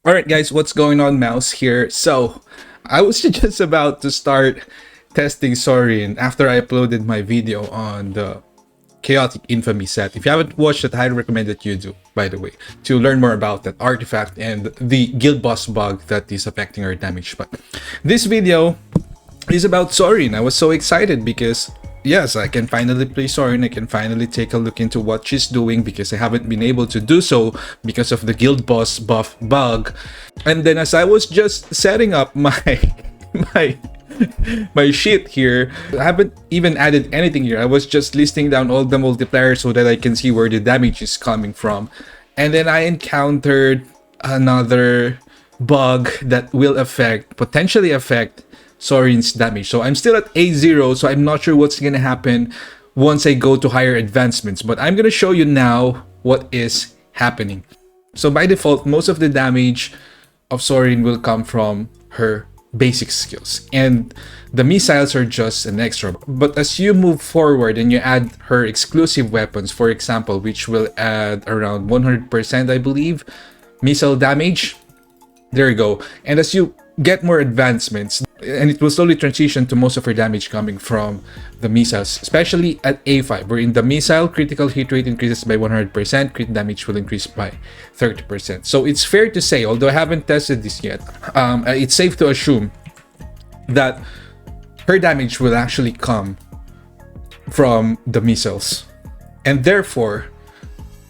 Alright guys, what's going on? Mouse here. So, I was just about to start testing Seorin after I uploaded my video on the Chaotic Infamy set. If you haven't watched it, I highly recommend that you do, by the way, to learn more about that artifact and the guild boss bug that is affecting our damage. But this video is about Seorin. I was so excited because yes, I can finally play Seorin. I can finally take a look into what she's doing because I haven't been able to do so because of the guild boss buff bug. And then as I was just setting up my my my shit here, I haven't even added anything here. I was just listing down all the multipliers so that I can see where the damage is coming from. And then I encountered another bug that will potentially affect Seorin's damage. So I'm still at A0, so I'm not sure what's gonna happen once I go to higher advancements, but I'm gonna show you now what is happening. So by default, most of the damage of Seorin will come from her basic skills, and the missiles are just an extra. But as you move forward and you add her exclusive weapons, for example, which will add around 100%, I believe, missile damage, there you go. And as you get more advancements, and it will slowly transition to most of her damage coming from the missiles, especially at A5, wherein the missile critical hit rate increases by 100%, crit damage will increase by 30%. So it's fair to say, although I haven't tested this yet, it's safe to assume that her damage will actually come from the missiles. And therefore,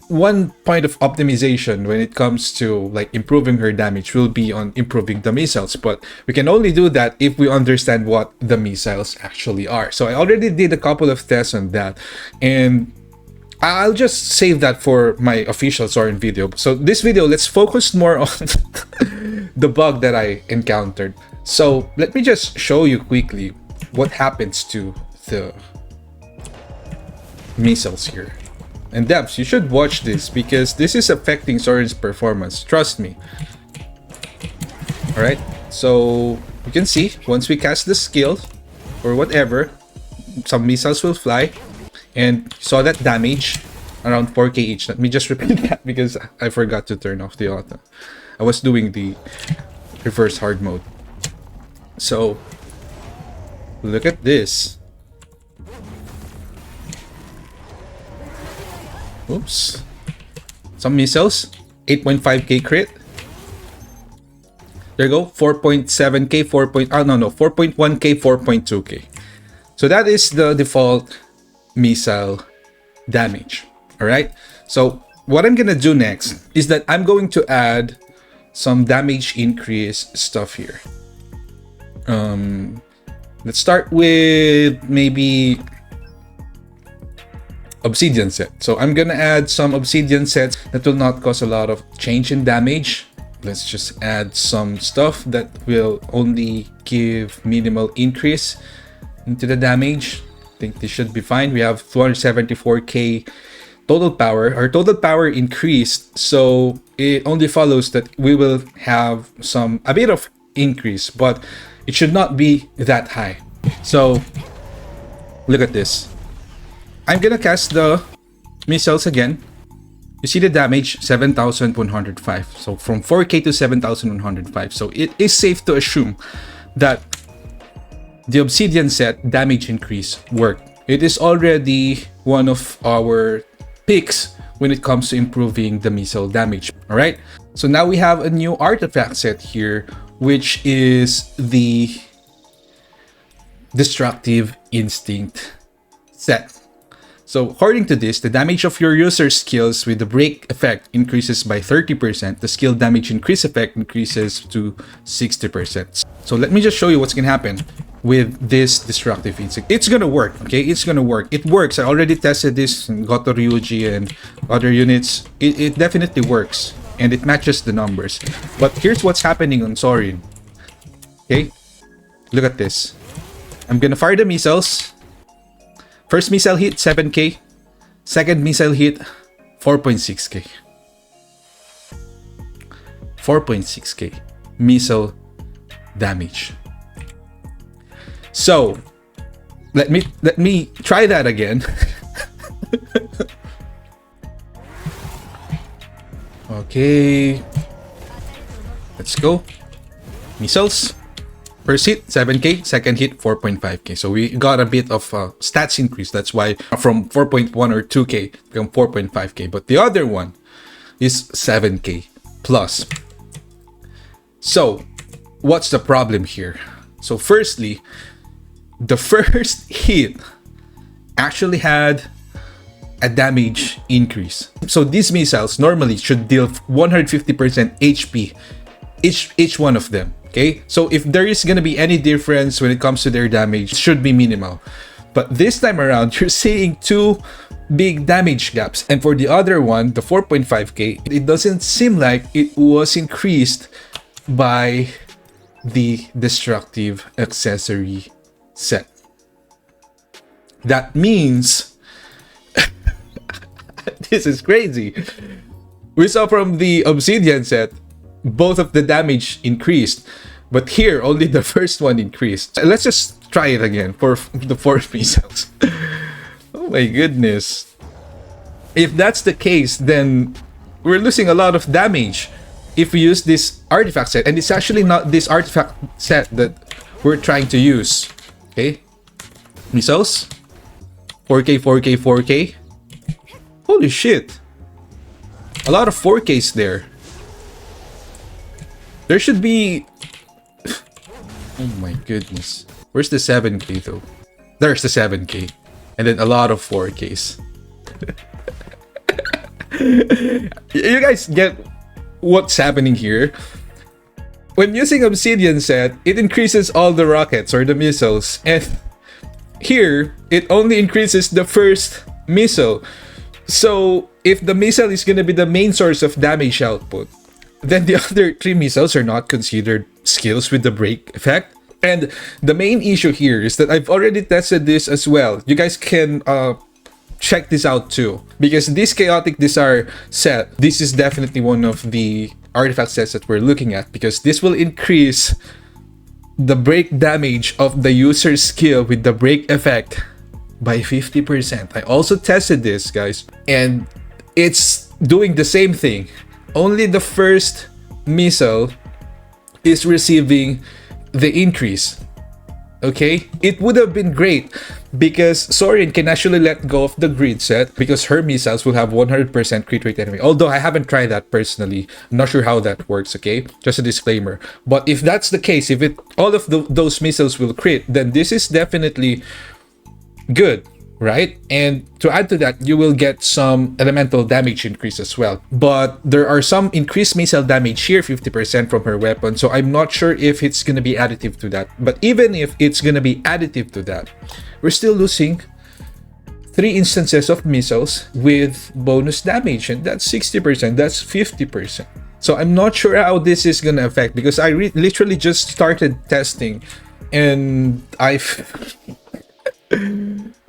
one point of optimization when it comes to like improving her damage will be on improving the missiles, but we can only do that if we understand what the missiles actually are. So I already did a couple of tests on that, and I'll just save that for my official Seorin video. So this video, let's focus more on the bug that I encountered. So let me just show you quickly what happens to the missiles here. And Debs, you should watch this because this is affecting Seorin's performance. Trust me. Alright, so you can see once we cast the skill or whatever, some missiles will fly. And you saw that damage around 4k each. Let me just repeat that because I forgot to turn off the auto. I was doing the reverse hard mode. So look at this. Oops. Some missiles. 8.5k crit. There you go. 4.7k, 4.1k, 4.2k. So that is the default missile damage. Alright? So what I'm gonna do next is that I'm going to add some damage increase stuff here. Let's start with maybe obsidian set. So I'm gonna add some obsidian sets that will not cause a lot of change in damage. Let's just add some stuff that will only give minimal increase into the damage. I think this should be fine. We have 274k total power. Our total power increased, so it only follows that we will have a bit of increase, but it should not be that high. So look at this. I'm gonna cast the missiles again. You see the damage, 7,105. So from 4k to 7,105. So it is safe to assume that the obsidian set damage increase worked. It is already one of our picks when it comes to improving the missile damage. Alright, so now we have a new artifact set here, which is the Destructive Instinct set. So according to this, the damage of your user skills with the break effect increases by 30%. The skill damage increase effect increases to 60%. So let me just show you what's gonna happen with this Destructive Instinct. It's gonna work, okay? It's gonna work. It works. I already tested this in Goto Ryuji and other units. It definitely works, and it matches the numbers. But here's what's happening on Seorin. Okay? Look at this. I'm gonna fire the missiles. First missile hit, 7k. Second missile hit, 4.6k. 4.6k missile damage. So let me try that again. Okay. Let's go. Missiles. First hit, 7k. Second hit, 4.5k. So we got a bit of stats increase. That's why from 4.1 or 2k become 4.5k. But the other one is 7k plus. So what's the problem here? So firstly, the first hit actually had a damage increase. So these missiles normally should deal 150% HP each one of them. Okay, so if there is gonna be any difference when it comes to their damage, it should be minimal. But this time around, you're seeing two big damage gaps. And for the other one, the 4.5k, it doesn't seem like it was increased by the destructive accessory set. That means this is crazy. We saw from the obsidian set, both of the damage increased, but here only the first one increased. Let's just try it again for the 4 missiles. Oh my goodness. If that's the case, then we're losing a lot of damage if we use this artifact set. And it's actually not this artifact set that we're trying to use. Okay, missiles, 4k, 4k, 4k. Holy shit, a lot of 4ks there. There should be... Oh my goodness. Where's the 7k though? There's the 7k. And then a lot of 4ks. You guys get what's happening here? When using obsidian set, it increases all the rockets or the missiles. And here, it only increases the first missile. So if the missile is gonna be the main source of damage output, then the other 3 missiles are not considered skills with the break effect. And the main issue here is that I've already tested this as well. You guys can check this out too, because this chaotic desire set, this is definitely one of the artifact sets that we're looking at, because this will increase the break damage of the user's skill with the break effect by 50%. I also tested this, guys, and it's doing the same thing. Only the first missile is receiving the increase. Okay, it would have been great because Seorin can actually let go of the grid set, because her missiles will have 100% crit rate anyway. Although I haven't tried that personally, I'm not sure how that works. Okay, just a disclaimer. But if that's the case, if it all of those missiles will crit, then this is definitely good, right? And to add to that, you will get some elemental damage increase as well. But there are some increased missile damage here, 50% from her weapon. So I'm not sure if it's going to be additive to that. But even if it's going to be additive to that, we're still losing 3 instances of missiles with bonus damage. And that's 60%, that's 50%. So I'm not sure how this is going to affect, because I literally just started testing and I've...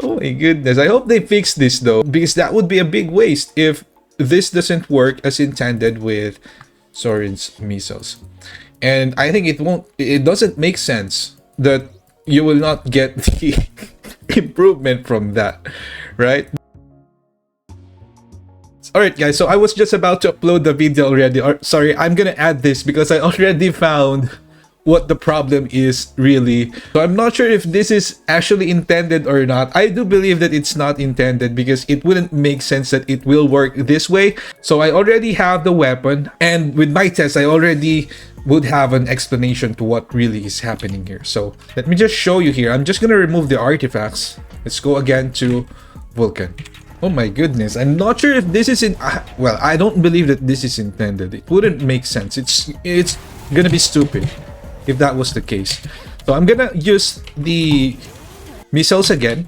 Oh my goodness, I hope they fix this though, because that would be a big waste if this doesn't work as intended with Seorin's missiles. And I think it doesn't make sense that you will not get the improvement from that, right? Alright guys, so I was just about to upload the video already. Sorry, I'm gonna add this because I already found what the problem is really. So I'm not sure if this is actually intended or not. I do believe that it's not intended, because it wouldn't make sense that it will work this way. So I already have the weapon, and with my test I already would have an explanation to what really is happening here. So let me just show you here. I'm just gonna remove the artifacts. Let's go again to Vulcan. Oh my goodness, I'm not sure if this is in... well, I don't believe that this is intended. It wouldn't make sense. It's gonna be stupid if that was the case. So I'm gonna use the missiles again.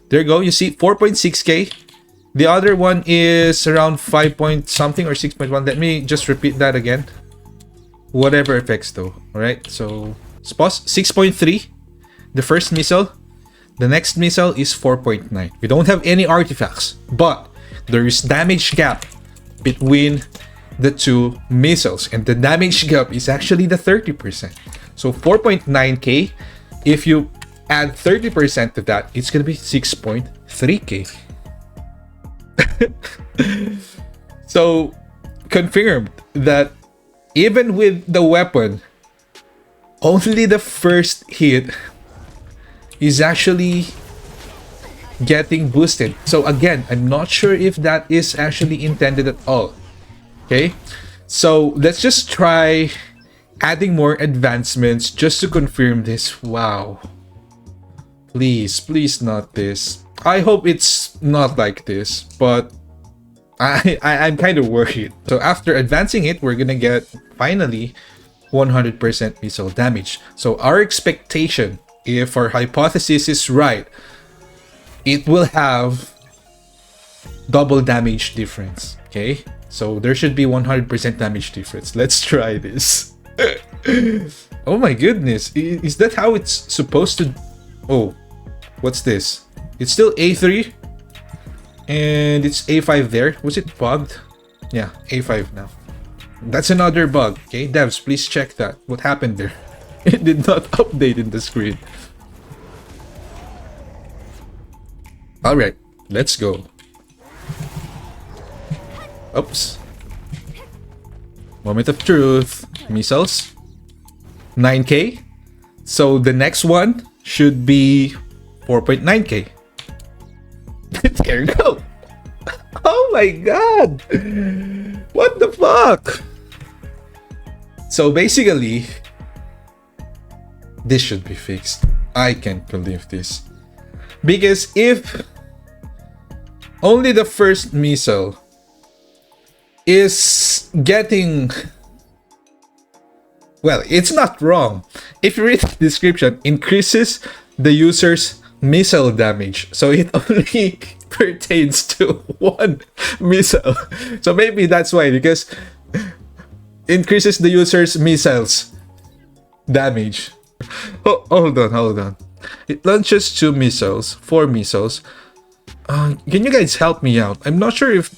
There you go. You see 4.6k. The other one is around 5 point something or 6.1. Let me just repeat that again. Whatever effects though. Alright, so let's pause. 6.3. The first missile. The next missile is 4.9. We don't have any artifacts, but there is damage gap between the 2 missiles, and the damage gap is actually the 30%. So 4.9k, if you add 30% to that, it's gonna be 6.3k. So confirmed that even with the weapon, only the first hit is actually getting boosted. So again, I'm not sure if that is actually intended at all. Okay, so let's just try adding more advancements just to confirm this. Wow, please not this. I hope it's not like this, but I'm kind of worried. So after advancing it, we're gonna get finally 100% missile damage. So our expectation, if our hypothesis is right, it will have double damage difference. Okay, so there should be 100% damage difference. Let's try this. Oh my goodness, is that how it's supposed to? Oh, what's this? It's still A3 and it's A5 there. Was it bugged? Yeah, A5 now. That's another bug. Okay, devs, please check that. What happened there? It did not update in the screen. Alright, let's go. Oops. Moment of truth. Missiles. 9k. So the next one should be 4.9k. There you go. Oh my god. What the fuck? So basically, this should be fixed. I can't believe this. Because if only the first missile is getting... Well, it's not wrong. If you read the description, increases the user's missile damage. So it only pertains to one missile. So maybe that's why, because increases the user's missiles damage. Oh, hold on. It launches 2 missiles, 4 missiles. Can you guys help me out? I'm not sure if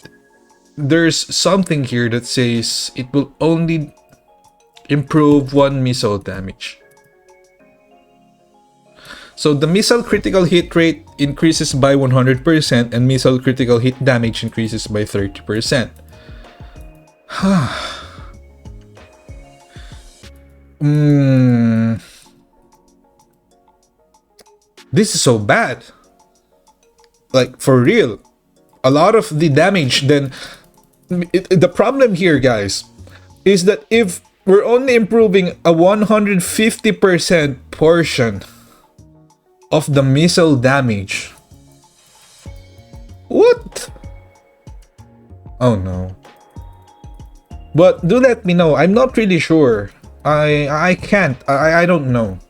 there's something here that says it will only improve 1 missile damage. So the missile critical hit rate increases by 100% and missile critical hit damage increases by 30%. This is so bad. Like, for real. A lot of the damage then... the problem here, guys, is that if we're only improving a 150% portion of the missile damage... What? Oh no. But do let me know. I'm not really sure. I can't. I don't know.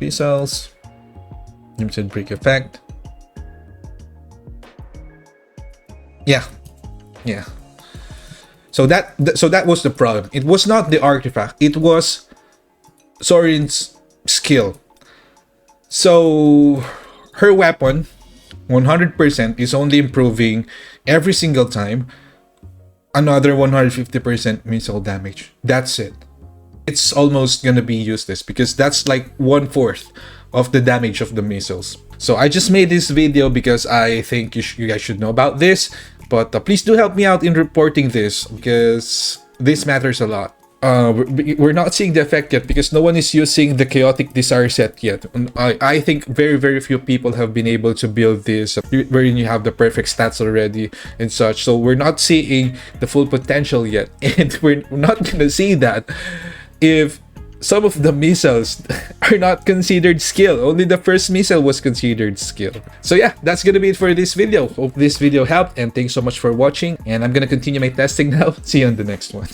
Missiles. Limited break effect. Yeah. So that was the problem. It was not the artifact. It was Seorin's skill. So her weapon, 100%, is only improving every single time another 150% missile damage. That's it. It's almost gonna be useless because that's like 1/4 of the damage of the missiles. So I just made this video because I think you guys should know about this. But please do help me out in reporting this because this matters a lot. We're not seeing the effect yet because no one is using the chaotic desire set yet. I think very few people have been able to build this wherein you have the perfect stats already and such. So we're not seeing the full potential yet, and we're not gonna see that if some of the missiles are not considered skill. Only the first missile was considered skill. So yeah, that's gonna be it for this video. Hope this video helped, and thanks so much for watching, and I'm gonna continue my testing now. See you on the next one.